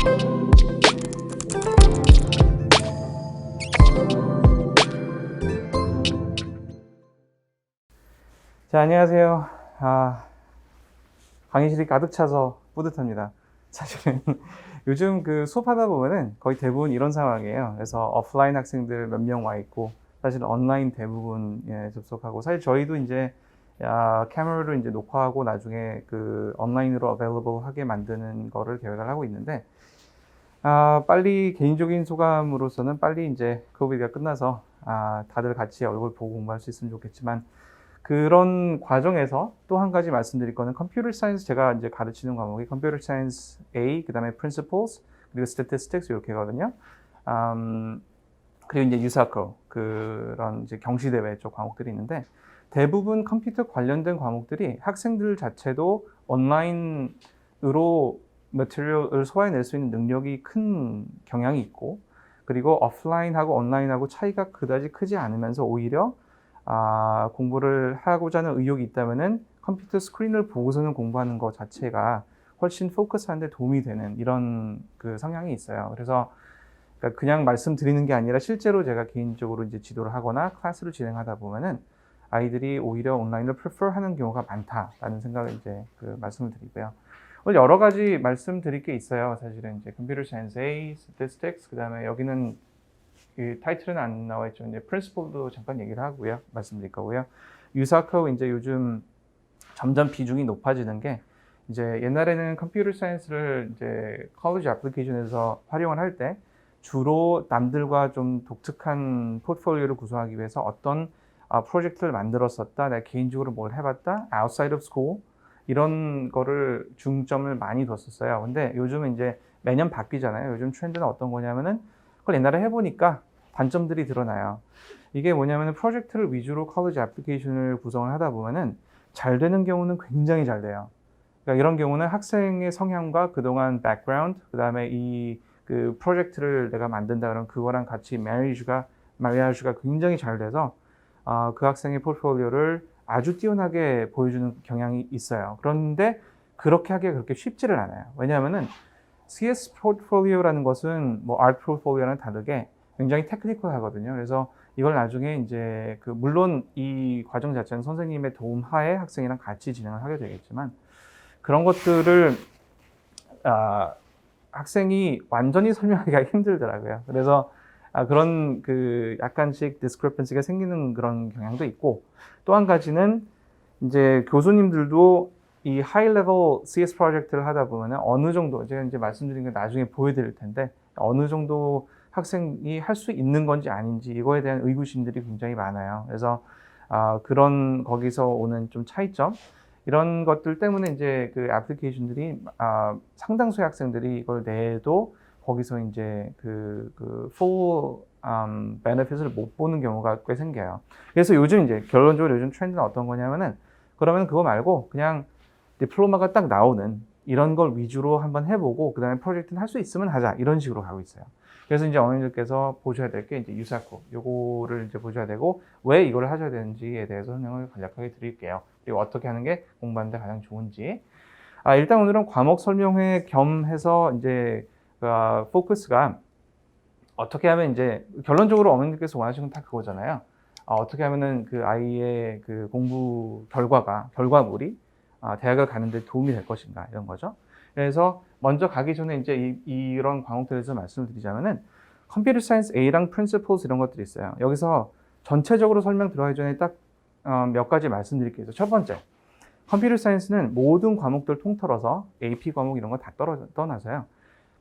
자, 안녕하세요. 강의실이 가득 차서 뿌듯합니다. 사실은 요즘 그 수업하다 보면은 거의 대부분 이런 상황이에요. 그래서 오프라인 학생들 몇 명 와 있고, 사실 온라인 대부분 접속하고, 사실 저희도 이제 카메라로 이제 녹화하고 나중에 그 온라인으로 available 하게 만드는 거를 계획을 하고 있는데, 빨리 개인적인 소감으로서는 빨리 이제 코비드가 끝나서 다들 같이 얼굴 보고 공부할 수 있으면 좋겠지만, 그런 과정에서 또 한 가지 말씀드릴 거는 컴퓨터 사이언스, 제가 이제 가르치는 과목이 컴퓨터 사이언스 A, 그 다음에 Principles, 그리고 Statistics 이렇게거든요. 그리고 이제 유사코, 그런 이제 경시대회 쪽 과목들이 있는데, 대부분 컴퓨터 관련된 과목들이 학생들 자체도 온라인으로 매트리얼을 소화해낼 수 있는 능력이 큰 경향이 있고, 그리고 오프라인하고 온라인하고 차이가 그다지 크지 않으면서 오히려 공부를 하고자 하는 의욕이 있다면은 컴퓨터 스크린을 보고서는 공부하는 것 자체가 훨씬 포커스하는 데 도움이 되는 이런 그 성향이 있어요. 그래서 그러니까 그냥 말씀드리는 게 아니라 실제로 제가 개인적으로 이제 지도를 하거나 클래스를 진행하다 보면은 아이들이 오히려 온라인을 prefer 하는 경우가 많다라는 생각을 이제 그 말씀을 드리고요. 오늘 여러 가지 말씀드릴 게 있어요. 사실은 이제 컴퓨터 사이언스 A, Statistics, 그다음에 여기는 그 타이틀은 안 나와 있죠. 이제 프린시플도 잠깐 얘기를 하고요. 말씀드릴 거고요. 유사코 이제 요즘 점점 비중이 높아지는 게, 이제 옛날에는 컴퓨터 사이언스를 이제 컬리지 애플리케이션에서 활용을 할 때 주로 남들과 좀 독특한 포트폴리오를 구성하기 위해서 어떤 프로젝트를 만들었었다, 내가 개인적으로 뭘 해봤다, outside of school 이런 거를 중점을 많이 뒀었어요. 근데 요즘은 이제 매년 바뀌잖아요. 요즘 트렌드는 어떤 거냐면은 그걸 옛날에 해보니까 단점들이 드러나요. 이게 뭐냐면은 프로젝트를 위주로 컬리지 애플리케이션을 구성을 하다 보면은 잘 되는 경우는 굉장히 잘 돼요. 그러니까 이런 경우는 학생의 성향과 그동안 백그라운드, 그 다음에 이 그 프로젝트를 내가 만든다 그러면 그거랑 같이 마리아주가 굉장히 잘 돼서 그 학생의 포트폴리오를 아주 뛰어나게 보여주는 경향이 있어요. 그런데 그렇게 하기가 그렇게 쉽지를 않아요. 왜냐하면은 CS 포트폴리오라는 것은 뭐 아트 포트폴리오와는 다르게 굉장히 테크니컬 하거든요. 그래서 이걸 나중에 이제 그 물론 이 과정 자체는 선생님의 도움 하에 학생이랑 같이 진행을 하게 되겠지만, 그런 것들을 학생이 완전히 설명하기가 힘들더라고요. 그래서 그런 그 약간씩 discrepancy가 생기는 그런 경향도 있고, 또 한 가지는 이제 교수님들도 이 하이 레벨 CS 프로젝트를 하다 보면 어느 정도, 제가 이제 말씀드린 거 나중에 보여드릴 텐데, 어느 정도 학생이 할 수 있는 건지 아닌지 이거에 대한 의구심들이 굉장히 많아요. 그래서 그런 거기서 오는 좀 차이점, 이런 것들 때문에 이제 그 애플리케이션들이 상당수의 학생들이 이걸 내도 거기서 이제 그 full benefit을 못 보는 경우가 꽤 생겨요. 그래서 요즘 이제 결론적으로 요즘 트렌드는 어떤 거냐면은, 그러면 그거 말고 그냥 디플로마가 딱 나오는 이런 걸 위주로 한번 해보고 그 다음에 프로젝트는 할 수 있으면 하자, 이런 식으로 가고 있어요. 그래서 이제 어머니들께서 보셔야 될 게 이제 유사코, 요거를 이제 보셔야 되고, 왜 이걸 하셔야 되는지에 대해서 설명을 간략하게 드릴게요. 그리고 어떻게 하는 게 공부하는 데 가장 좋은지. 일단 오늘은 과목 설명회 겸 해서 이제 포커스가 어떻게 하면, 이제 결론적으로 어머님께서 원하시는 건 다 그거잖아요. 어떻게 하면은 그 아이의 그 공부 결과물이 대학을 가는데 도움이 될 것인가, 이런 거죠. 그래서 먼저 가기 전에 이제 이런 과목들에 대해서 말씀을 드리자면은, 컴퓨터 사이언스 A랑 프린시플스 이런 것들이 있어요. 여기서 전체적으로 설명 들어가기 전에 딱 몇 가지 말씀드릴 게 있어요. 첫 번째, 컴퓨터 사이언스는 모든 과목들 통틀어서 AP 과목 이런 거 다 떠나서요,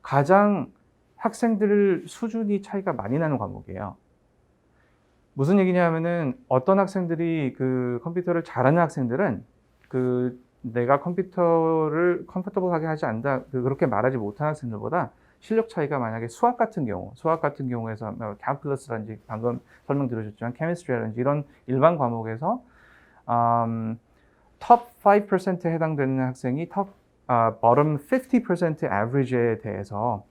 가장 학생들 수준이 차이가 많이 나는 과목이에요. 무슨 얘기냐 하면은, 어떤 학생들이 그 컴퓨터를 잘하는 학생들은 그 내가 컴퓨터를 컴포터블하게 하지 않는다, 그렇게 말하지 못하는 학생들보다 실력 차이가, 만약에 수학 같은 경우에서 캘큘러스라든지 방금 설명 들으셨지만 케미스트리라든지 이런 일반 과목에서 top 5%에 해당되는 학생이 bottom 50% average에 대해서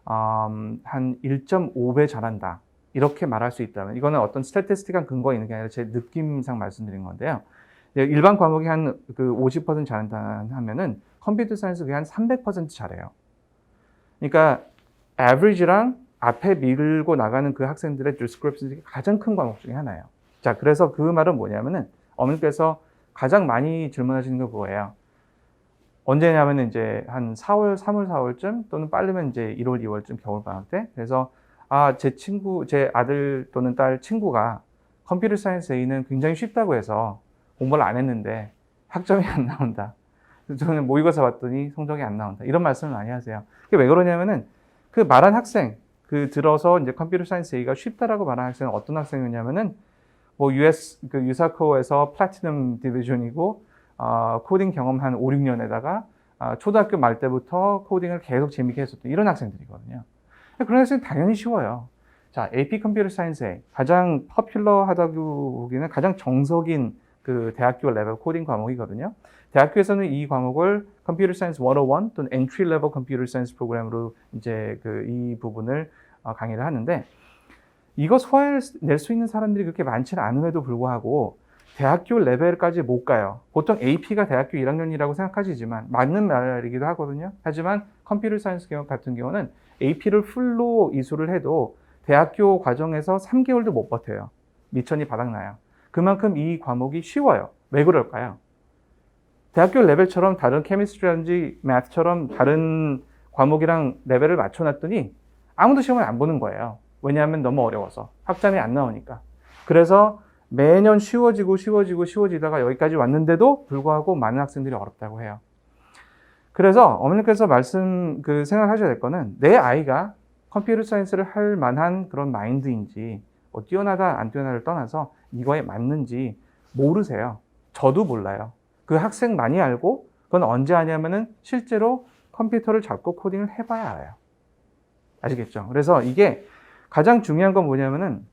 한 1.5배 잘한다, 이렇게 말할 수 있다면, 이거는 어떤 스태티스틱한 근거가 있는 게 아니라 제 느낌상 말씀드린 건데요. 일반 과목이 한 그 50% 잘한다 하면은 컴퓨터 사이언스 그게 한 300% 잘해요. 그러니까 average랑 앞에 밀고 나가는 그 학생들의 discrepancy가 가장 큰 과목 중에 하나예요. 자, 그래서 그 말은 뭐냐면은 어머니께서 가장 많이 질문하시는 게 그거예요. 언제냐면 이제 한 4월, 3월, 4월쯤 또는 빠르면 이제 1월, 2월쯤 겨울방학 때. 그래서 제 아들 또는 딸 친구가 컴퓨터 사이언스 A는 굉장히 쉽다고 해서 공부를 안 했는데 학점이 안 나온다. 저는 모의고사 봤더니 성적이 안 나온다. 이런 말씀을 많이 하세요. 그게 왜 그러냐면은 그 말한 학생, 그 들어서 이제 컴퓨터 사이언스 A가 쉽다라고 말한 학생은 어떤 학생이냐면은 뭐 그 유사코에서 플래티넘 디비전이고 코딩 경험 한 5, 6년에다가 초등학교 말 때부터 코딩을 계속 재밌게 했었던 이런 학생들이거든요. 그런 학생은 당연히 쉬워요. 자, AP 컴퓨터 사이언스에 가장 퍼퓰러하다고 보기에는 가장 정석인 그 대학교 레벨 코딩 과목이거든요. 대학교에서는 이 과목을 컴퓨터 사이언스 101 또는 엔트리 레벨 컴퓨터 사이언스 프로그램으로 이제 이 부분을 강의를 하는데 이거 소화해낼 수 있는 사람들이 그렇게 많지는 않음에도 불구하고 대학교 레벨까지 못 가요. 보통 AP가 대학교 1학년이라고 생각하시지만 맞는 말이기도 하거든요. 하지만 컴퓨터 사이언스 같은 경우는 AP를 풀로 이수를 해도 대학교 과정에서 3개월도 못 버텨요. 미천이 바닥나요. 그만큼 이 과목이 쉬워요. 왜 그럴까요? 대학교 레벨처럼 다른 케미스트리라든지 매스처럼 다른 과목이랑 레벨을 맞춰놨더니 아무도 시험을 안 보는 거예요. 왜냐하면 너무 어려워서. 학점이 안 나오니까. 그래서 매년 쉬워지다가 여기까지 왔는데도 불구하고 많은 학생들이 어렵다고 해요. 그래서 어머니께서 생각하셔야 될 거는 내 아이가 컴퓨터 사이언스를 할 만한 그런 마인드인지 뭐 뛰어나다 안 뛰어나를 떠나서 이거에 맞는지 모르세요. 저도 몰라요. 그 학생 많이 알고 그건 언제 하냐면은 실제로 컴퓨터를 잡고 코딩을 해봐야 알아요. 아시겠죠? 그래서 이게 가장 중요한 건 뭐냐면은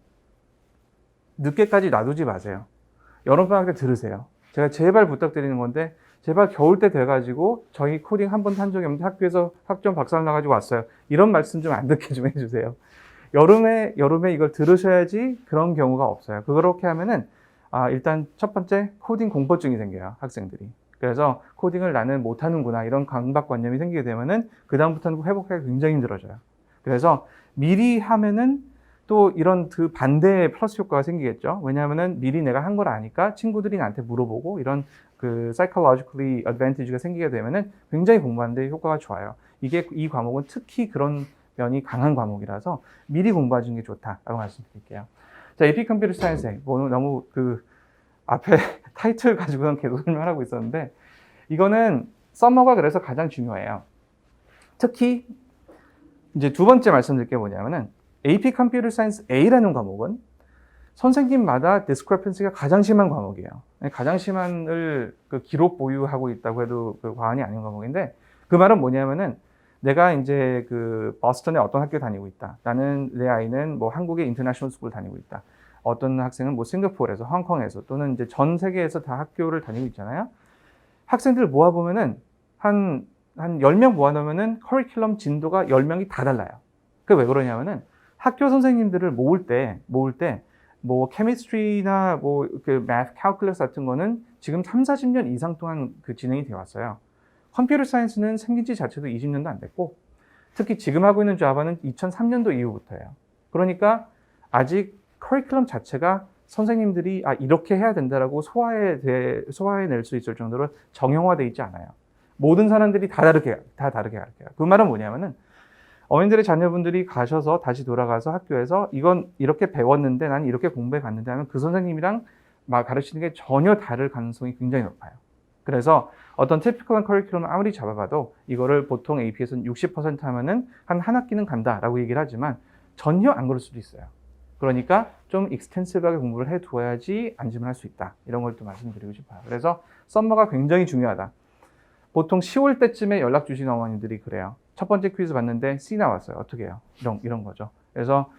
늦게까지 놔두지 마세요. 여름방학 때 들으세요. 제가 제발 부탁드리는 건데 제발 겨울 때 돼가지고 저희 코딩 한 번도 한 적이 없는데 학교에서 학점 박살 나가지고 왔어요. 이런 말씀 좀 안 듣게 좀 해주세요. 여름에 이걸 들으셔야지 그런 경우가 없어요. 그렇게 하면은 일단 첫 번째 코딩 공포증이 생겨요. 학생들이. 그래서 코딩을 나는 못하는구나 이런 강박관념이 생기게 되면은 그다음부터는 회복하기가 굉장히 힘들어져요. 그래서 미리 하면은 또 이런 그 반대의 플러스 효과가 생기겠죠. 왜냐하면은 미리 내가 한 걸 아니까 친구들이 나한테 물어보고 이런 그 psychologically advantage가 생기게 되면은 굉장히 공부하는데 효과가 좋아요. 이 과목은 특히 그런 면이 강한 과목이라서 미리 공부하시는 게 좋다라고 말씀드릴게요. 자, AP 컴퓨터 사이언스 뭐 너무 그 앞에 타이틀 가지고는 계속 설명하고 있었는데 이거는 썸머가 그래서 가장 중요해요. 특히 이제 두 번째 말씀드릴 게 뭐냐면은 AP 컴퓨터 사이언스 A라는 과목은 선생님마다 discrepancy가 가장 심한 과목이에요. 가장 심한을 그 기록 보유하고 있다고 해도 그 과언이 아닌 과목인데 그 말은 뭐냐면은 내가 이제 그 버스턴에 어떤 학교 다니고 있다. 내 아이는 뭐 한국의 인터내셔널 스쿨 다니고 있다. 어떤 학생은 뭐 싱가포르에서, 홍콩에서 또는 이제 전 세계에서 다 학교를 다니고 있잖아요. 학생들 모아보면은 한 10명 모아놓으면은 커리큘럼 진도가 10명이 다 달라요. 그게 왜 그러냐면은 학교 선생님들을 모을 때 뭐 케미스트리나 뭐 그 매스 캘큘러스 같은 거는 지금 3, 40년 이상 동안 그 진행이 되어 왔어요. 컴퓨터 사이언스는 생긴 지 자체도 20년도 안 됐고 특히 지금 하고 있는 자바는 2003년도 이후부터예요. 그러니까 아직 커리큘럼 자체가 선생님들이 이렇게 해야 된다라고 소화해낼 수 있을 정도로 정형화되어 있지 않아요. 모든 사람들이 다 다르게 가르쳐요. 그 말은 뭐냐면은 어머님들의 자녀분들이 가셔서 다시 돌아가서 학교에서 이건 이렇게 배웠는데 난 이렇게 공부해 갔는데 하면 그 선생님이랑 가르치는 게 전혀 다를 가능성이 굉장히 높아요. 그래서 어떤 티피컬한 커리큘럼을 아무리 잡아봐도 이거를 보통 AP에서는 60% 하면은 한 학기는 간다라고 얘기를 하지만 전혀 안 그럴 수도 있어요. 그러니까 좀 익스텐시브하게 공부를 해 두어야지 안심을 할 수 있다. 이런 걸 또 말씀드리고 싶어요. 그래서 썸머가 굉장히 중요하다. 보통 10월 때쯤에 연락 주시는 어머님들이 그래요. 첫 번째 퀴즈 봤는데 C 나왔어요. 어떻게 해요? 이런 거죠. 그래서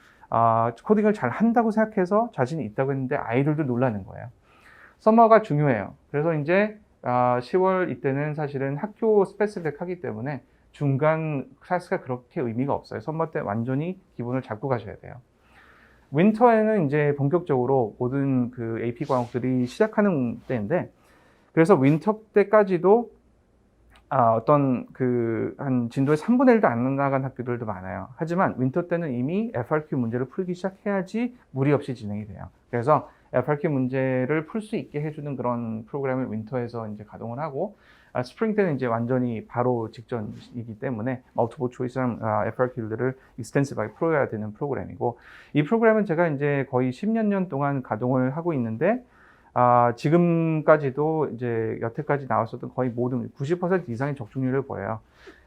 코딩을 잘 한다고 생각해서 자신이 있다고 했는데 아이들도 놀라는 거예요. 썸머가 중요해요. 그래서 이제 10월 이때는 사실은 학교 스페시픽 하기 때문에 중간 클래스가 그렇게 의미가 없어요. 썸머 때 완전히 기본을 잡고 가셔야 돼요. 윈터에는 이제 본격적으로 모든 그 AP 과목들이 시작하는 때인데 그래서 윈터 때까지도 어떤 한 진도의 3분의 1도 안 나간 학교들도 많아요. 하지만 윈터 때는 이미 FRQ 문제를 풀기 시작해야지 무리 없이 진행이 돼요. 그래서 FRQ 문제를 풀 수 있게 해주는 그런 프로그램을 윈터에서 이제 가동을 하고, 스프링 때는 이제 완전히 바로 직전이기 때문에 멀티플 초이스랑 FRQ들을 익스텐시브하게 풀어야 되는 프로그램이고, 이 프로그램은 제가 이제 거의 10년 동안 가동을 하고 있는데, 지금까지도 이제 여태까지 나왔었던 거의 모든 90% 이상의 적중률을 보여요.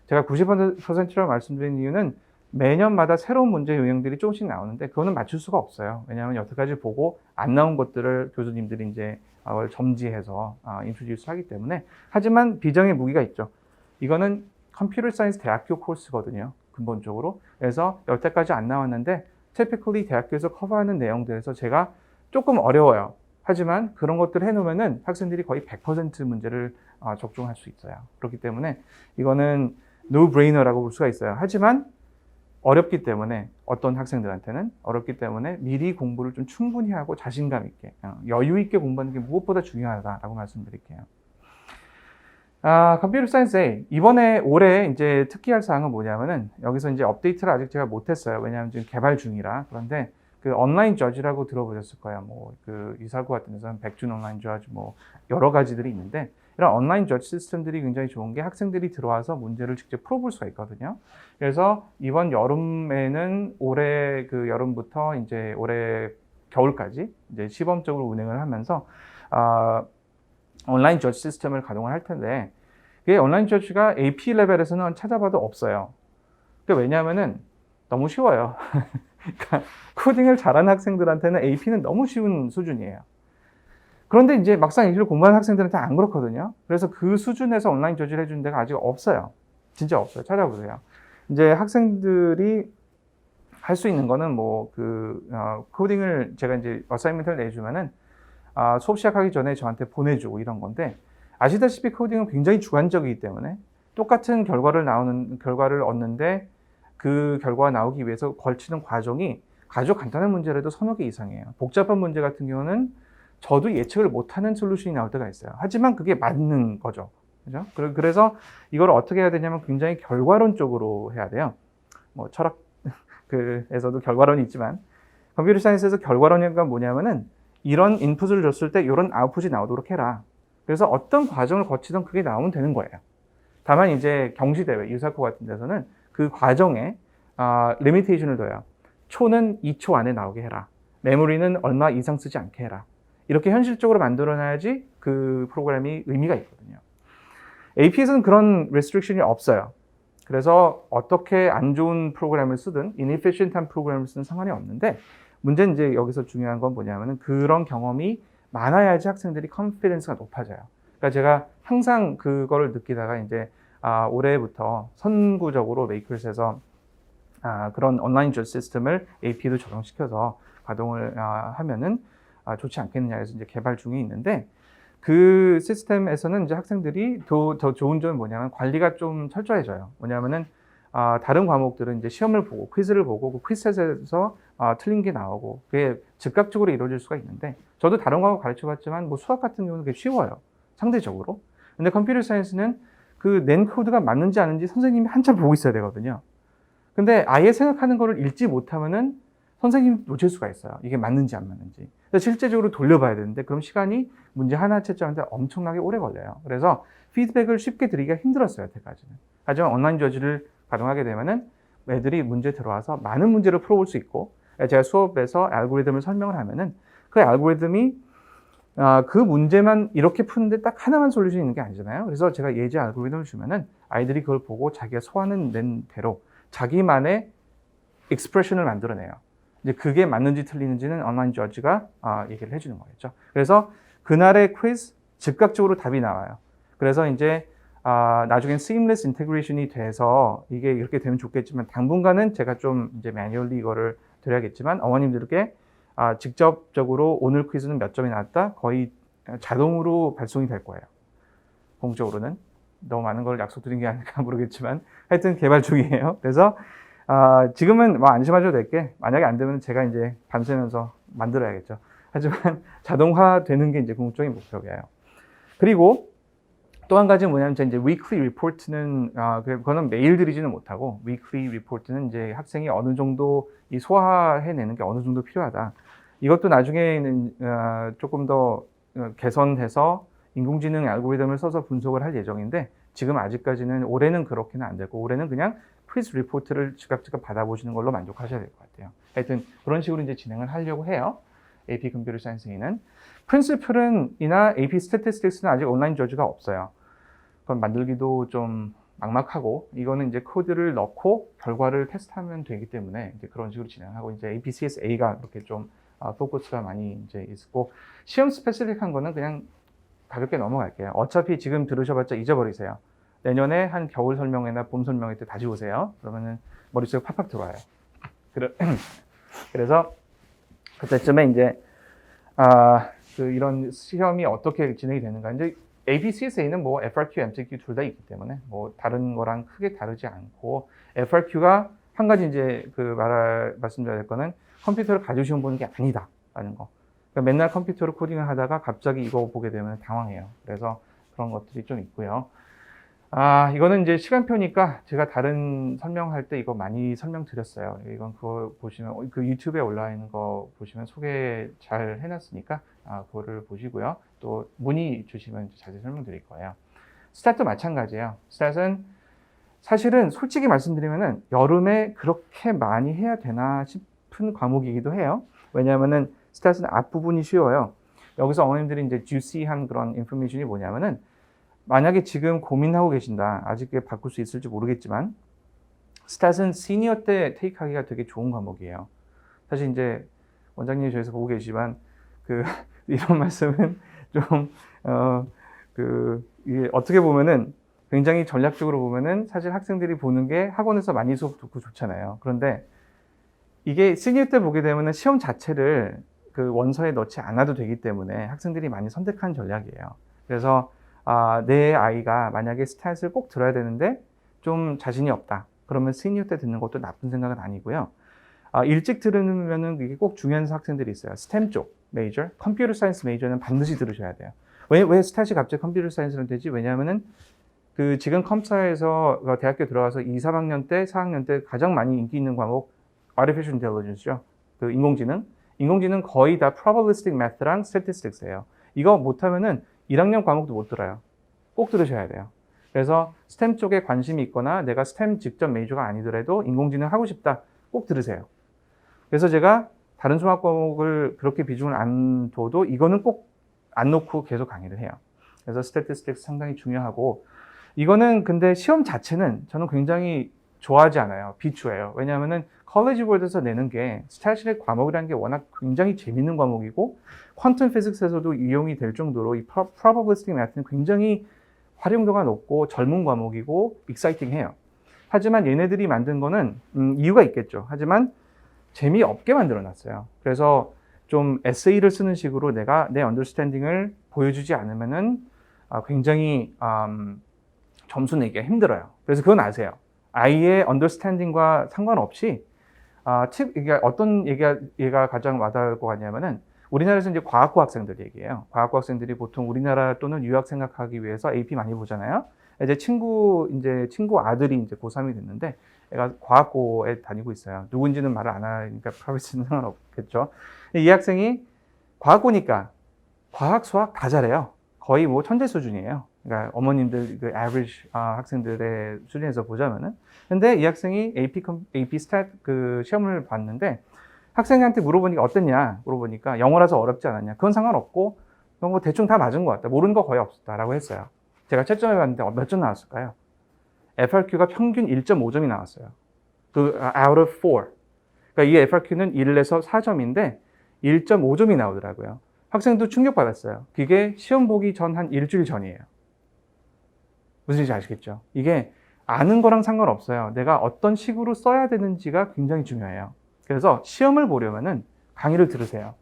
제가 90%라고 말씀드린 이유는 매년마다 새로운 문제 유형들이 조금씩 나오는데 그거는 맞출 수가 없어요. 왜냐하면 여태까지 보고 안 나온 것들을 교수님들이 이제 점지해서 인트로듀스 하기 때문에. 하지만 비정의 무기가 있죠. 이거는 컴퓨터 사이언스 대학교 코र्스거든요. 근본적으로. 그래서 여태까지 안 나왔는데 typically 대학교에서 커버하는 내용들에서 제가 조금 어려워요. 하지만 그런 것들을 해놓으면은 학생들이 거의 100% 문제를 적중할 수 있어요. 그렇기 때문에 이거는 no-brainer라고 볼 수가 있어요. 하지만 어렵기 때문에, 어떤 학생들한테는 어렵기 때문에 미리 공부를 좀 충분히 하고 자신감 있게, 여유 있게 공부하는 게 무엇보다 중요하다라고 말씀드릴게요. 컴퓨터 사이언스 A. 올해 이제 특기할 사항은 뭐냐면은, 여기서 이제 업데이트를 아직 제가 못했어요. 왜냐하면 지금 개발 중이라. 그런데 온라인 저지라고 들어보셨을 거예요. 이사고 같은 데서는 백준 온라인 저지, 여러 가지들이 있는데, 이런 온라인 저지 시스템들이 굉장히 좋은 게 학생들이 들어와서 문제를 직접 풀어볼 수가 있거든요. 그래서 이번 여름에는 올해 여름부터 이제 올해 겨울까지 이제 시범적으로 운행을 하면서, 온라인 저지 시스템을 가동을 할 텐데, 그게 온라인 저지가 AP 레벨에서는 찾아봐도 없어요. 왜냐하면은 너무 쉬워요. 그러니까 코딩을 잘하는 학생들한테는 AP는 너무 쉬운 수준이에요. 그런데 이제 막상 AP를 공부하는 학생들한테 안 그렇거든요. 그래서 그 수준에서 온라인 저지를 해주는 데가 아직 없어요. 진짜 없어요. 찾아보세요. 이제 학생들이 할 수 있는 거는 코딩을 제가 이제 어사이먼트를 내주면은 수업 시작하기 전에 저한테 보내주고 이런 건데, 아시다시피 코딩은 굉장히 주관적이기 때문에 똑같은 결과를 얻는데 그 결과가 나오기 위해서 걸치는 과정이 아주 간단한 문제라도 서너 개 이상이에요. 복잡한 문제 같은 경우는 저도 예측을 못하는 솔루션이 나올 때가 있어요. 하지만 그게 맞는 거죠. 그죠? 그래서 이걸 어떻게 해야 되냐면 굉장히 결과론적으로 해야 돼요. 철학에서도 결과론이 있지만, 컴퓨터 사이언스에서 결과론이가 뭐냐면은 이런 인풋을 줬을 때 이런 아웃풋이 나오도록 해라. 그래서 어떤 과정을 거치든 그게 나오면 되는 거예요. 다만 이제 경시대회, 유사코 같은 데서는 그 과정에 리미테이션을 둬요. 초는 2초 안에 나오게 해라. 메모리는 얼마 이상 쓰지 않게 해라. 이렇게 현실적으로 만들어놔야지 그 프로그램이 의미가 있거든요. AP에서는 그런 restriction이 없어요. 그래서 어떻게 안 좋은 프로그램을 쓰든 inefficient한 프로그램을 쓰든 상관이 없는데, 문제는 이제 여기서 중요한 건 뭐냐면은 그런 경험이 많아야지 학생들이 confidence가 높아져요. 그러니까 제가 항상 그거를 느끼다가 이제 올해부터 선구적으로 메이커스에서 그런 온라인 저지 시스템을 AP에도 적용시켜서 가동을 하면은 좋지 않겠느냐 해서 이제 개발 중에 있는데, 그 시스템에서는 이제 학생들이 더 좋은 점은 뭐냐면 관리가 좀 철저해져요. 뭐냐면은 다른 과목들은 이제 시험을 보고 퀴즈를 보고 그 퀴즈에서 틀린 게 나오고 그게 즉각적으로 이루어질 수가 있는데, 저도 다른 과목 가르쳐봤지만 수학 같은 경우는 그게 쉬워요, 상대적으로. 근데 컴퓨터 사이언스는 그 낸 코드가 맞는지 아닌지 선생님이 한참 보고 있어야 되거든요. 근데 아예 생각하는 거를 읽지 못하면은 선생님이 놓칠 수가 있어요. 이게 맞는지 안 맞는지. 실제적으로 돌려봐야 되는데 그럼 시간이 문제 하나 채점하는데 엄청나게 오래 걸려요. 그래서 피드백을 쉽게 드리기가 힘들었어요, 여태까지는. 하지만 온라인 저지를 가동하게 되면은 애들이 문제 들어와서 많은 문제를 풀어볼 수 있고, 제가 수업에서 알고리즘을 설명을 하면은 그 알고리즘이 그 문제만 이렇게 푸는데 딱 하나만 솔루션이 있는 게 아니잖아요. 그래서 제가 예제 알고리즘을 주면은 아이들이 그걸 보고 자기가 소화는 대로 자기만의 익스프레션을 만들어내요. 이제 그게 맞는지 틀리는지는 온라인 저지가 얘기를 해주는 거겠죠. 그래서 그날의 퀴즈 즉각적으로 답이 나와요. 그래서 이제 나중엔 seamless integration이 돼서 이게 이렇게 되면 좋겠지만, 당분간은 제가 좀 이제 매뉴얼리 이거를 드려야겠지만, 어머님들께 직접적으로 오늘 퀴즈는 몇 점이 나왔다 거의 자동으로 발송이 될 거예요. 공적으로는. 너무 많은 걸 약속드린 게 아닐까 모르겠지만 하여튼 개발 중이에요. 그래서 지금은 안심하셔도 될 게, 만약에 안 되면 제가 이제 밤새면서 만들어야겠죠. 하지만 자동화 되는 게 이제 궁극적인 목표예요. 그리고 또 한 가지는 뭐냐면 이제 weekly report는 그거는 매일 드리지는 못하고 weekly report는 이제 학생이 어느 정도 이 소화해내는 게 어느 정도 필요하다. 이것도 나중에는 조금 더 개선해서 인공지능 알고리즘을 써서 분석을 할 예정인데 지금 아직까지는 올해는 그렇게는 안 되고 올해는 그냥 quiz 리포트를 즉각 받아보시는 걸로 만족하셔야 될 것 같아요. 하여튼 그런 식으로 이제 진행을 하려고 해요. AP 컴퓨터 사이언스에는 프린시플은이나 AP 스태티스틱스는 아직 온라인 저주가 없어요. 그건 만들기도 좀 막막하고 이거는 이제 코드를 넣고 결과를 테스트하면 되기 때문에 이제 그런 식으로 진행하고 이제 APCSA가 그렇게 좀 포커스가 많이 이제 있고 시험 스페시픽한 거는 그냥 가볍게 넘어갈게요. 어차피 지금 들으셔봤자 잊어버리세요. 내년에 한 겨울 설명회나 봄 설명회 때 다시 오세요. 그러면은 머릿속에 팍팍 들어와요. 그래서 그때쯤에 이제 이런 시험이 어떻게 진행이 되는가. 이제 APCSA는 뭐 FRQ, MCQ 둘 다 있기 때문에 뭐 다른 거랑 크게 다르지 않고 FRQ가 한 가지 이제 말씀드려야 될 거는 컴퓨터를 가지고 시험 보는 게 아니다라는 거. 그러니까 맨날 컴퓨터로 코딩을 하다가 갑자기 이거 보게 되면 당황해요. 그래서 그런 것들이 좀 있고요. 이거는 이제 시간표니까 제가 다른 설명할 때 이거 많이 설명드렸어요. 이건 그거 보시면 그 유튜브에 올라와 있는 거 보시면 소개 잘 해놨으니까 그거를 보시고요. 또 문의 주시면 자세히 설명드릴 거예요. 스탯도 마찬가지예요. 스탯은 사실은 솔직히 말씀드리면은 여름에 그렇게 많이 해야 되나 싶은 과목이기도 해요. 왜냐하면은 스탯은 앞부분이 쉬워요. 여기서 어머님들이 이제 juicy한 그런 인포메이션이 뭐냐면은 만약에 지금 고민하고 계신다. 아직 바꿀 수 있을지 모르겠지만 스탯은 시니어 때 테이크하기가 되게 좋은 과목이에요. 사실 이제 원장님이 저에서 보고 계시지만 이런 말씀은 좀 이게 어떻게 보면은 굉장히 전략적으로 보면은 사실 학생들이 보는 게 학원에서 많이 수업 듣고 좋잖아요. 그런데 이게 시니어 때 보게 되면은 시험 자체를 그 원서에 넣지 않아도 되기 때문에 학생들이 많이 선택한 전략이에요. 그래서 내 아이가 만약에 스탯을 꼭 들어야 되는데 좀 자신이 없다. 그러면 시니어 때 듣는 것도 나쁜 생각은 아니고요. 일찍 들으면은 이게 꼭 중요한 학생들이 있어요. 스템 쪽 메이저, 컴퓨터 사이언스 메이저는 반드시 들으셔야 돼요. 왜 스탯이 갑자기 컴퓨터 사이언스로 되지? 왜냐하면은 지금 컴사에서 대학교 들어가서 2, 3학년 때, 4학년 때 가장 많이 인기 있는 과목 Artificial Intelligence죠. 인공지능. 인공지능 거의 다 Probabilistic Math랑 Statistics예요. 이거 못하면은 1학년 과목도 못 들어요. 꼭 들으셔야 돼요. 그래서 스템 쪽에 관심이 있거나 내가 스템 직접 메이저가 아니더라도 인공지능 하고 싶다. 꼭 들으세요. 그래서 제가 다른 수학 과목을 그렇게 비중을 안 둬도 이거는 꼭 안 놓고 계속 강의를 해요. 그래서 Statistics 상당히 중요하고 이거는 근데 시험 자체는 저는 굉장히 좋아하지 않아요. 비추해요. 왜냐하면은 컬리지 보드에서 내는 게 스탯의 과목이라는 게 워낙 굉장히 재밌는 과목이고 퀀텀 피직스에서도 이용이 될 정도로 이 probabilistic math는 굉장히 활용도가 높고 젊은 과목이고 익사이팅해요. 하지만 얘네들이 만든 거는 이유가 있겠죠. 하지만 재미없게 만들어 놨어요. 그래서 좀 에세이를 쓰는 식으로 내가 내 언더스탠딩을 보여주지 않으면은 굉장히 점수 내기가 힘들어요. 그래서 그건 아세요. 아이의 언더스탠딩과 상관없이 이게 어떤 얘가 가장 와닿을 것 같냐면은 우리나라에서 이제 과학고 학생들 얘기예요. 과학고 학생들이 보통 우리나라 또는 유학 생각하기 위해서 AP 많이 보잖아요. 이제 친구 아들이 이제 고3이 됐는데 애가 과학고에 다니고 있어요. 누군지는 말을 안 하니까 프라이버시는 상관없겠죠. 이 학생이 과학고니까 과학, 수학 다 잘해요. 거의 뭐 천재 수준이에요. 그러니까 어머님들 그 average 학생들의 수준에서 보자면은. 근데 이 학생이 AP 스탯 시험을 봤는데 학생한테 물어보니까 어땠냐 물어보니까 영어라서 어렵지 않았냐. 그건 상관없고 뭐 대충 다 맞은 것 같다. 모르는 거 거의 없었다라고 했어요. 제가 채점해 봤는데 몇 점 나왔을까요? FRQ가 평균 1.5점이 나왔어요. out of 4. 그러니까 이 FRQ는 1에서 4점인데 1.5점이 나오더라고요. 학생도 충격받았어요. 그게 시험 보기 전 한 일주일 전이에요. 무슨 얘기인지 아시겠죠? 이게 아는 거랑 상관없어요. 내가 어떤 식으로 써야 되는지가 굉장히 중요해요. 그래서 시험을 보려면은 강의를 들으세요.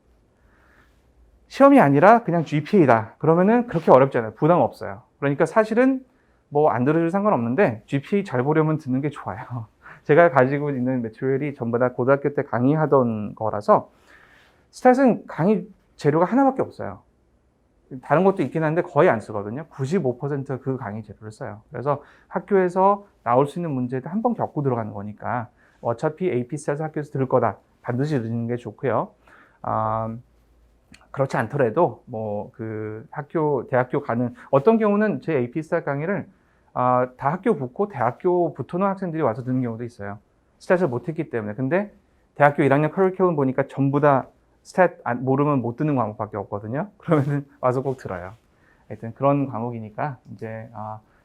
시험이 아니라 그냥 GPA다. 그러면은 그렇게 어렵지 않아요. 부담 없어요. 그러니까 사실은 뭐 안 들어도 상관없는데 GPA 잘 보려면 듣는 게 좋아요. 제가 가지고 있는 매트리얼이 전부 다 고등학교 때 강의하던 거라서 스탯은 강의 재료가 하나밖에 없어요. 다른 것도 있긴 한데 거의 안 쓰거든요. 95%가 그 강의 재료를 써요. 그래서 학교에서 나올 수 있는 문제도 한 번 겪고 들어가는 거니까 어차피 APC에서 학교에서 들을 거다. 반드시 듣는 게 좋고요. 그렇지 않더라도 뭐 그 대학교 가는 어떤 경우는 제 AP 강의를 다 학교 붙고 대학교 붙어놓은 학생들이 와서 듣는 경우도 있어요. 스탯을 못했기 때문에. 근데 대학교 1학년 커리큘럼 보니까 전부 다 스탯 모르면 못 듣는 과목밖에 없거든요. 그러면은 와서 꼭 들어요. 하여튼 그런 과목이니까 이제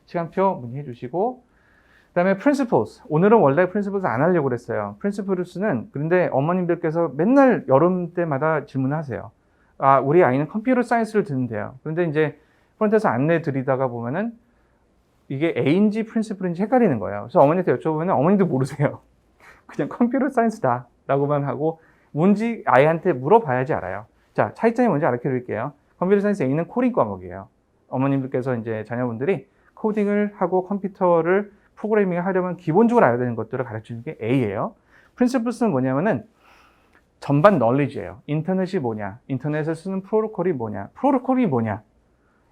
시간표 문의해 주시고, 그다음에 principles. 오늘은 원래 principles 안 하려고 그랬어요. principles는 그런데 어머님들께서 맨날 여름 때마다 질문하세요. 우리 아이는 컴퓨터 사이언스를 듣는데요. 그런데 이제 프론트에서 안내 드리다가 보면은 이게 A인지 프린시플인지 헷갈리는 거예요. 그래서 어머니한테 여쭤보면 어머님도 모르세요. 그냥 컴퓨터 사이언스다 라고만 하고 뭔지 아이한테 물어봐야지 알아요. 자, 차이점이 뭔지 알려 드릴게요. 컴퓨터 사이언스 A는 코딩 과목이에요. 어머님들께서 이제 자녀분들이 코딩을 하고 컴퓨터를 프로그래밍을 하려면 기본적으로 알아야 되는 것들을 가르치는 게 A예요. 프린시플스는 뭐냐면은 전반 널리지예요. 인터넷이 뭐냐, 인터넷에 쓰는 프로토콜이 뭐냐,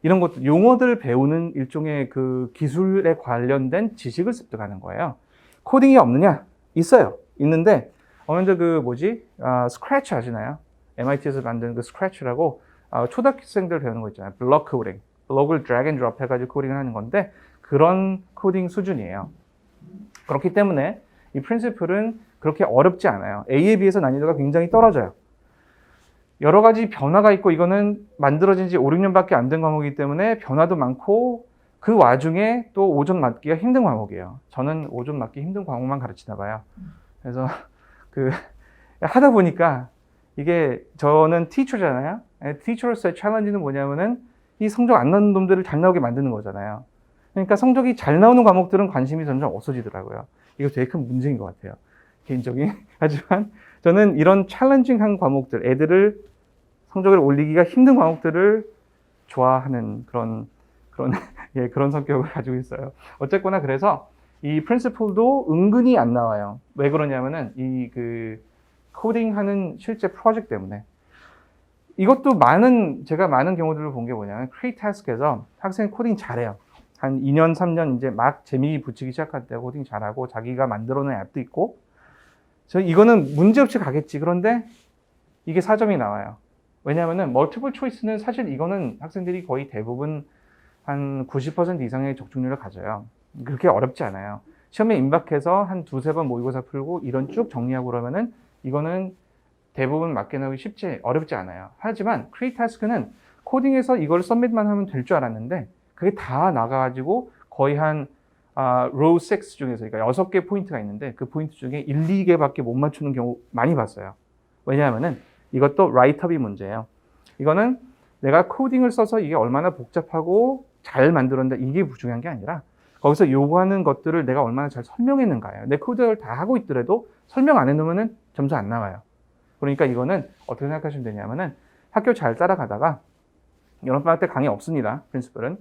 이런 것들, 용어들을 배우는 일종의 그 기술에 관련된 지식을 습득하는 거예요. 코딩이 없느냐? 있어요. 있는데, 스크래치 아시나요? MIT에서 만든 그 스크래치라고, 초등학생들 배우는 거 있잖아요. 블록 코딩. 블록을 드래그 앤 드롭 해가지고 코딩을 하는 건데, 그런 코딩 수준이에요. 그렇기 때문에 이 프린시플은 그렇게 어렵지 않아요. A에 비해서 난이도가 굉장히 떨어져요. 여러 가지 변화가 있고 이거는 만들어진 지 5, 6년밖에 안 된 과목이기 때문에 변화도 많고 그 와중에 또 5점 맞기가 힘든 과목이에요. 저는 5점 맞기 힘든 과목만 가르치나 봐요. 그래서 하다 보니까 이게 저는 티처잖아요. 티처로서의 챌린지는 뭐냐면은 이 성적 안 나오는 놈들을 잘 나오게 만드는 거잖아요. 그러니까 성적이 잘 나오는 과목들은 관심이 점점 없어지더라고요. 이거 되게 큰 문제인 것 같아요. 개인적인. 하지만 저는 이런 챌린징한 과목들, 애들을 성적을 올리기가 힘든 과목들을 좋아하는 그런 성격을 가지고 있어요. 어쨌거나 그래서 이 프린시플도 은근히 안 나와요. 왜 그러냐면은 코딩하는 실제 프로젝트 때문에. 이것도 제가 많은 경우들을 본 게 뭐냐면 크레이타스크에서 학생이 코딩 잘해요. 한 2년, 3년 이제 막 재미 붙이기 시작할 때 코딩 잘하고 자기가 만들어놓은 앱도 있고, 이거는 문제없이 가겠지. 그런데 이게 4점이 나와요. 왜냐하면은 멀티플 초이스는 사실 이거는 학생들이 거의 대부분 한 90% 이상의 적중률을 가져요. 그렇게 어렵지 않아요. 시험에 임박해서 한 두세 번 모의고사 풀고 이런 쭉 정리하고 그러면은 이거는 대부분 맞게 나오기 어렵지 않아요. 하지만 크리에이타스크는 코딩에서 이걸 서밋만 하면 될 줄 알았는데 그게 다 나가가지고 거의 한 row 6 중에서, 그러니까 6개 포인트가 있는데 그 포인트 중에 1, 2개밖에 못 맞추는 경우 많이 봤어요. 왜냐하면은 이것도 라이트업이 문제예요. 이거는 내가 코딩을 써서 이게 얼마나 복잡하고 잘 만들었는데 이게 중요한 게 아니라 거기서 요구하는 것들을 내가 얼마나 잘 설명했는가예요. 내 코드를 다 하고 있더라도 설명 안 해놓으면 점수 안 나와요. 그러니까 이거는 어떻게 생각하시면 되냐면은 학교 잘 따라가다가 여름방학 때 강의 없습니다. 프린시플은.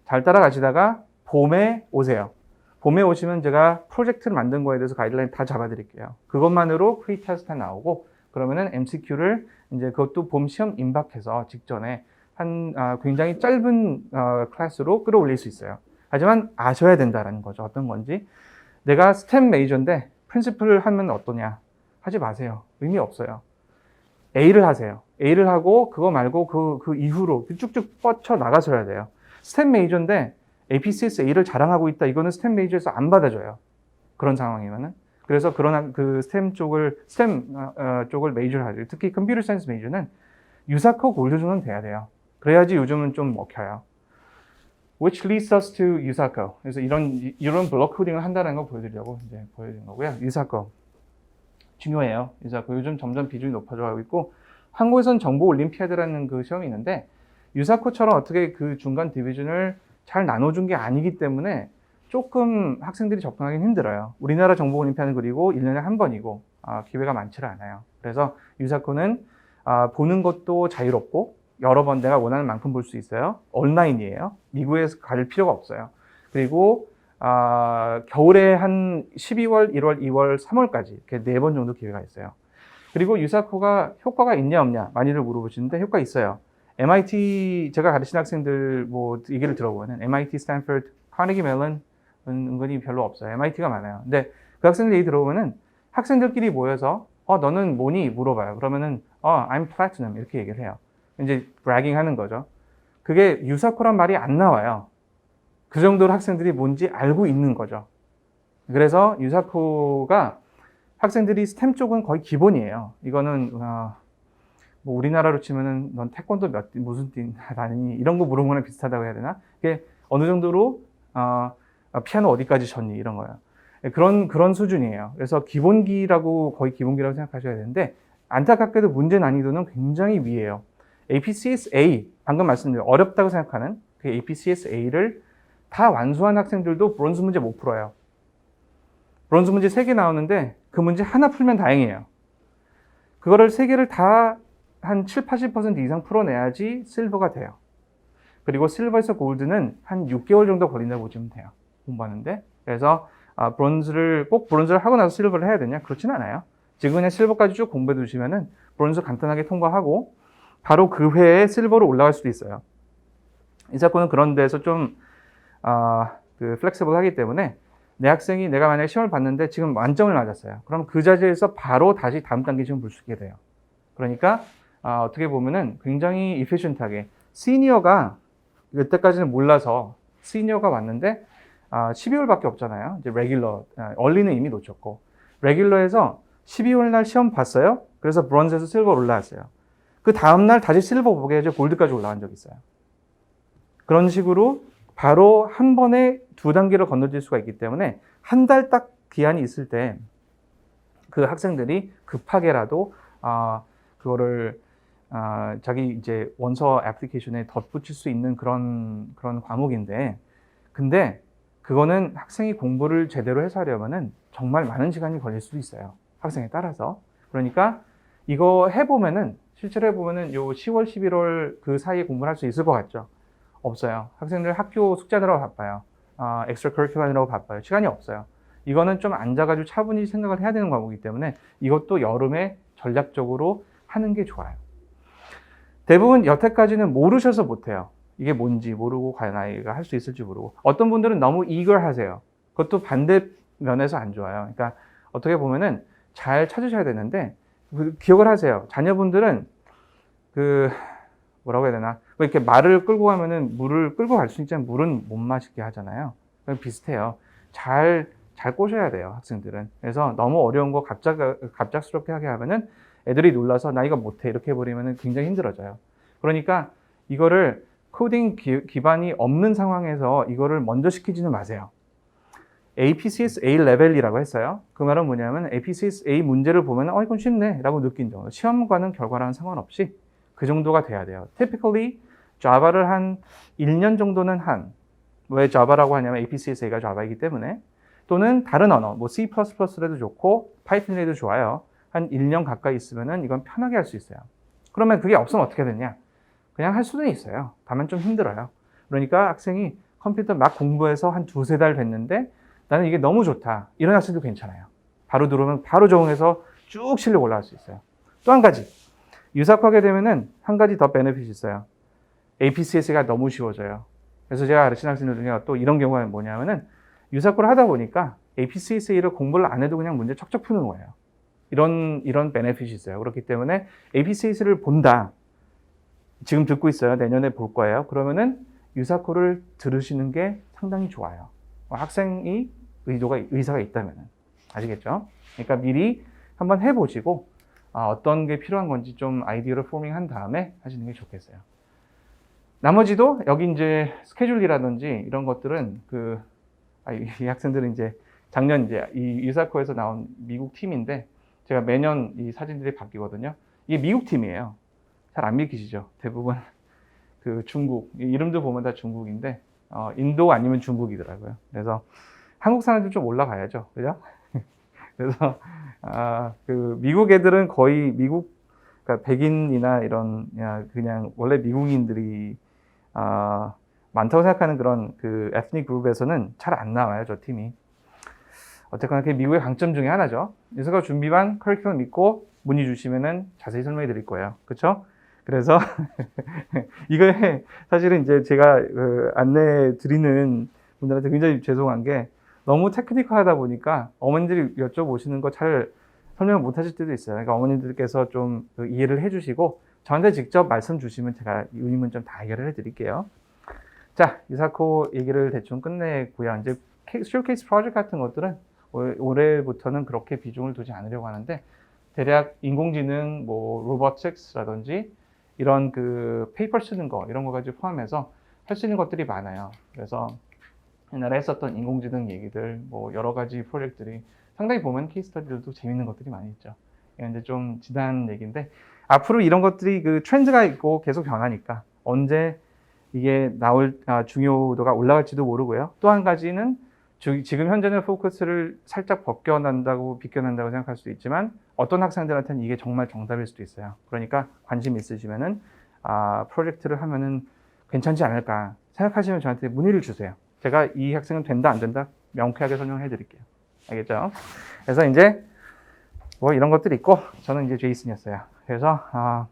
잘 따라가시다가 봄에 오세요. 봄에 오시면 제가 프로젝트를 만든 거에 대해서 가이드라인 다 잡아드릴게요. 그것만으로 프리테스트 나오고, 그러면은 MCQ를 이제 그것도 봄 시험 임박해서 직전에 굉장히 짧은 클래스로 끌어올릴 수 있어요. 하지만 아셔야 된다라는 거죠. 어떤 건지. 내가 스템 메이저인데 프린시플을 하면 어떠냐? 하지 마세요. 의미 없어요. A를 하세요. A를 하고 그거 말고 그 이후로 쭉쭉 뻗쳐 나가셔야 돼요. 스템 메이저인데 APCS A를 자랑하고 있다. 이거는 스템 메이저에서 안 받아줘요. 그런 상황이면은. 그래서 스템 쪽을 메이저를 하죠. 특히 컴퓨터 사이언스 메이저는 유사코 골드존은 돼야 돼요. 그래야지 요즘은 좀 먹혀요. Which leads us to 유사코. 그래서 이런 블록 코딩을 한다는 거 보여드리려고 이제 보여드린 거고요. 유사코. 중요해요. 유사코. 요즘 점점 비중이 높아져가고 있고, 한국에서는 정보 올림피아드라는 그 시험이 있는데, 유사코처럼 어떻게 그 중간 디비전을 잘 나눠준 게 아니기 때문에 조금 학생들이 접근하기 힘들어요. 우리나라 정보 올림피아드는 그리고 1년에 한 번이고, 기회가 많지를 않아요. 그래서 유사코는 보는 것도 자유롭고, 여러 번 내가 원하는 만큼 볼 수 있어요. 온라인이에요. 미국에서 갈 필요가 없어요. 그리고 겨울에 한 12월, 1월, 2월, 3월까지 이렇게 4번 정도 기회가 있어요. 그리고 유사코가 효과가 있냐 없냐 많이들 물어보시는데 효과 있어요. MIT 제가 가르치는 학생들 뭐 얘기를 들어보면은 MIT, 스탠퍼드, 카네기 멜론 은근히 별로 없어요. MIT가 많아요. 근데 그 학생들 얘기 들어보면은 학생들끼리 모여서 너는 뭐니? 물어봐요. 그러면은 I'm platinum 이렇게 얘기를 해요. 이제 bragging 하는 거죠. 그게 유사코란 말이 안 나와요. 그 정도로 학생들이 뭔지 알고 있는 거죠. 그래서 유사코가 학생들이 스템 쪽은 거의 기본이에요. 이거는 뭐 우리나라로 치면은 넌 태권도 무슨 띠 다니니 이런 거 물어보는 거랑 비슷하다고 해야 되나? 그게 어느 정도로 피아노 어디까지 쳤니 이런 거예요. 그런 수준이에요. 그래서 기본기라고 거의 기본기라고 생각하셔야 되는데 안타깝게도 문제 난이도는 굉장히 위에요. APCSA 방금 말씀드린 어렵다고 생각하는 그 APCSA를 다 완수한 학생들도 브론즈 문제 못 풀어요. 브론즈 문제 3개 나오는데 그 문제 하나 풀면 다행이에요. 그거를 3개를 다 한 7, 80% 이상 풀어내야지 실버가 돼요. 그리고 실버에서 골드는 한 6개월 정도 걸린다고 보시면 돼요. 공부하는데. 그래서 브론즈를 하고 나서 실버를 해야 되냐? 그렇진 않아요. 지금 그냥 실버까지 쭉 공부해 두시면은 브론즈 간단하게 통과하고 바로 그 회에 실버로 올라갈 수도 있어요. 이 사건은 그런 데서 좀 플렉시블하기 때문에 내 학생이 내가 만약에 시험을 봤는데 지금 만점을 맞았어요. 그럼 그 자리에서 바로 다시 다음 단계 시험 볼 수 있게 돼요. 그러니까 어떻게 보면은 굉장히 이피션트하게 시니어가 이때까지는 몰라서 시니어가 왔는데 12월밖에 없잖아요. 이제 레귤러, 얼리는 이미 놓쳤고 레귤러에서 12월 날 시험 봤어요. 그래서 브론즈에서 실버 올라왔어요. 그 다음날 다시 실버 보게 해서 골드까지 올라간 적이 있어요. 그런 식으로 바로 한 번에 2단계로 건너질 수가 있기 때문에 한 달 딱 기한이 있을 때 그 학생들이 급하게라도 그거를 자기 이제 원서 애플리케이션에 덧붙일 수 있는 그런 과목인데 근데 그거는 학생이 공부를 제대로 해서 하려면은 정말 많은 시간이 걸릴 수도 있어요. 학생에 따라서. 그러니까 이거 해보면은 실제로 해보면은 요 10월, 11월 그 사이에 공부를 할 수 있을 것 같죠? 없어요. 학생들 학교 숙제하느라고 바빠요. 엑스트라 커리큘럼 하느라고 바빠요. 시간이 없어요. 이거는 좀 앉아가지고 차분히 생각을 해야 되는 과목이기 때문에 이것도 여름에 전략적으로 하는 게 좋아요. 대부분 여태까지는 모르셔서 못해요. 이게 뭔지 모르고 과연 아이가 할 수 있을지 모르고 어떤 분들은 너무 eager 하세요. 그것도 반대면에서 안 좋아요. 그러니까 어떻게 보면은 잘 찾으셔야 되는데 기억을 하세요. 자녀분들은 뭐라고 해야 되나 이렇게 말을 끌고 가면은 물을 끌고 갈 수 있지만 물은 못 마시게 하잖아요. 비슷해요. 잘 꼬셔야 돼요, 학생들은. 그래서 너무 어려운 거 갑작스럽게 하게 하면은 애들이 놀라서 나 이거 못해 이렇게 해버리면은 굉장히 힘들어져요. 그러니까 이거를 코딩 기반이 없는 상황에서 이거를 먼저 시키지는 마세요. APCSA 레벨이라고 했어요. 그 말은 뭐냐면 APCSA 문제를 보면 이건 쉽네 라고 느낀 정도. 시험과는 결과랑은 상관없이 그 정도가 돼야 돼요. Typically 자바를 한 1년 정도는 왜 자바라고 하냐면 APCSA가 자바이기 때문에 또는 다른 언어, 뭐 C++라도 좋고 파이썬이라도 좋아요. 한 1년 가까이 있으면은 이건 편하게 할 수 있어요. 그러면 그게 없으면 어떻게 되냐? 그냥 할 수는 있어요. 다만 좀 힘들어요. 그러니까 학생이 컴퓨터 막 공부해서 한 2-3달 됐는데 나는 이게 너무 좋다. 이런 학생도 괜찮아요. 바로 들어오면 바로 적응해서 쭉 실력 올라갈 수 있어요. 또 한 가지. 유사하게 되면은 한 가지 더 베네핏이 있어요. APCS가 너무 쉬워져요. 그래서 제가 가르치는 학생들 중에 또 이런 경우가 뭐냐면은 유사코를 하다 보니까 APCSA를 공부를 안 해도 그냥 문제 척척 푸는 거예요. 이런 베네핏이 있어요. 그렇기 때문에 APCS를 본다. 지금 듣고 있어요. 내년에 볼 거예요. 그러면은 유사코를 들으시는 게 상당히 좋아요. 학생이 의사가 있다면은. 아시겠죠? 그러니까 미리 한번 해보시고 어떤 게 필요한 건지 좀 아이디어를 포밍한 다음에 하시는 게 좋겠어요. 나머지도 여기 이제 스케줄이라든지 이런 것들은 이 학생들은 이제 작년 이제 이 유사코에서 나온 미국 팀인데 제가 매년 이 사진들이 바뀌거든요. 이게 미국 팀이에요. 잘 안 믿기시죠? 대부분 중국 이름도 보면 다 중국인데 인도 아니면 중국이더라고요. 그래서 한국 사람들 좀 올라가야죠, 그죠? 그래서 미국 애들은 거의 그러니까 백인이나 이런 그냥 원래 미국인들이 많다고 생각하는 그런 에스닉 그룹에서는 잘 안 나와요, 저 팀이. 어쨌거나 그게 미국의 강점 중에 하나죠. 유사코 준비반 커리큘럼 믿고 문의 주시면은 자세히 설명해 드릴 거예요. 그렇죠? 그래서 이거에 사실은 이제 제가 안내 드리는 분들한테 굉장히 죄송한 게 너무 테크니컬하다 보니까 어머니들이 여쭤보시는 거 잘 설명을 못 하실 때도 있어요. 그러니까 어머니들께서 좀 이해를 해 주시고 저한테 직접 말씀 주시면 제가 이 의문 좀 다 해결을 해 드릴게요. 자, 이사코 얘기를 대충 끝내고요. 이제 쇼케이스 프로젝트 같은 것들은 올해부터는 그렇게 비중을 두지 않으려고 하는데 대략 인공지능, 뭐 로보틱스라든지 이런 그 페이퍼 쓰는 거 이런 거까지 포함해서 할 수 있는 것들이 많아요. 그래서 옛날에 했었던 인공지능 얘기들, 뭐 여러 가지 프로젝트들이 상당히 보면 케이스 스터디들도 재밌는 것들이 많이 있죠. 이건 이제 좀 지난 얘기인데 앞으로 이런 것들이 그 트렌드가 있고 계속 변하니까 언제 이게 나올 중요도가 올라갈지도 모르고요. 또 한 가지는 지금 현재는 포커스를 살짝 비껴난다고 생각할 수도 있지만 어떤 학생들한테는 이게 정말 정답일 수도 있어요. 그러니까 관심 있으시면은 프로젝트를 하면은 괜찮지 않을까 생각하시면 저한테 문의를 주세요. 제가 이 학생은 된다 안 된다 명쾌하게 설명해 드릴게요. 알겠죠? 그래서 이제 뭐 이런 것들이 있고 저는 이제 제이슨이었어요. 그래서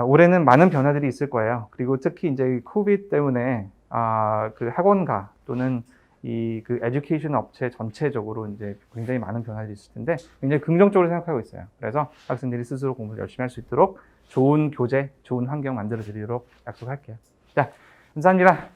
올해는 많은 변화들이 있을 거예요. 그리고 특히 이제 코비드 때문에 그 학원가 또는 이 그 에듀케이션 업체 전체적으로 이제 굉장히 많은 변화들이 있을 텐데 굉장히 긍정적으로 생각하고 있어요. 그래서 학생들이 스스로 공부를 열심히 할 수 있도록 좋은 교재, 좋은 환경 만들어 드리도록 약속할게요. 자, 감사합니다.